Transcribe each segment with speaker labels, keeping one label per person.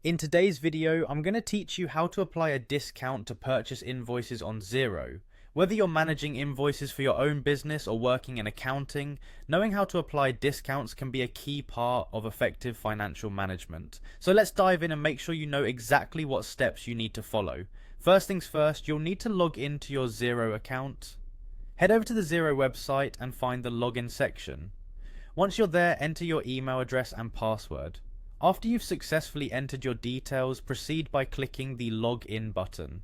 Speaker 1: In today's video, I'm going to teach you how to apply a discount to purchase invoices on Xero. Whether you're managing invoices for your own business or working in accounting, knowing how to apply discounts can be a key part of effective financial management. So let's dive in and make sure you know exactly what steps you need to follow. First things first, you'll need to log into your Xero account. Head over to the Xero website and find the login section. Once you're there, enter your email address and password. After you've successfully entered your details, proceed by clicking the Login button.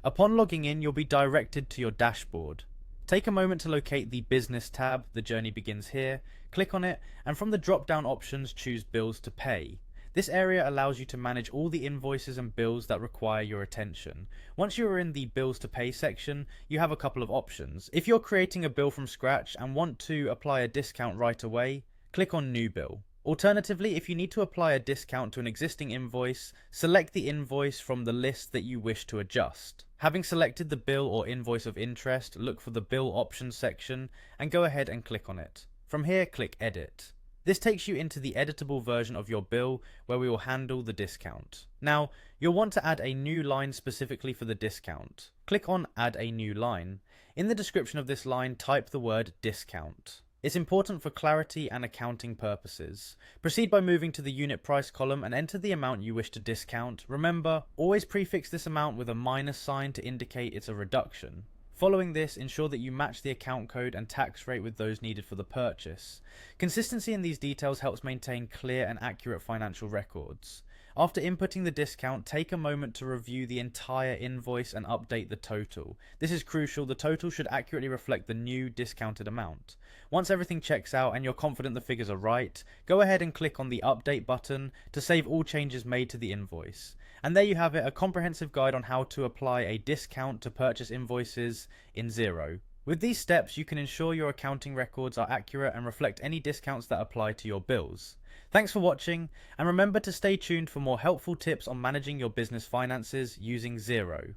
Speaker 1: Upon logging in, you'll be directed to your dashboard. Take a moment to locate the Business tab, the journey begins here, click on it, and from the drop-down options choose Bills to Pay. This area allows you to manage all the invoices and bills that require your attention. Once you are in the Bills to Pay section, you have a couple of options. If you're creating a bill from scratch and want to apply a discount right away, click on New Bill. Alternatively, if you need to apply a discount to an existing invoice, select the invoice from the list that you wish to adjust. Having selected the bill or invoice of interest, look for the Bill Options section and go ahead and click on it. From here, click Edit. This takes you into the editable version of your bill where we will handle the discount. Now, you'll want to add a new line specifically for the discount. Click on Add a New Line. In the description of this line, type the word discount. It's important for clarity and accounting purposes. Proceed by moving to the unit price column and enter the amount you wish to discount. Remember, always prefix this amount with a minus sign to indicate it's a reduction. Following this, ensure that you match the account code and tax rate with those needed for the purchase. Consistency in these details helps maintain clear and accurate financial records. After inputting the discount, take a moment to review the entire invoice and update the total. This is crucial. The total should accurately reflect the new discounted amount. Once everything checks out and you're confident the figures are right, go ahead and click on the Update button to save all changes made to the invoice. And there you have it, a comprehensive guide on how to apply a discount to purchase invoices in Xero. With these steps, you can ensure your accounting records are accurate and reflect any discounts that apply to your bills. Thanks for watching, and remember to stay tuned for more helpful tips on managing your business finances using Xero.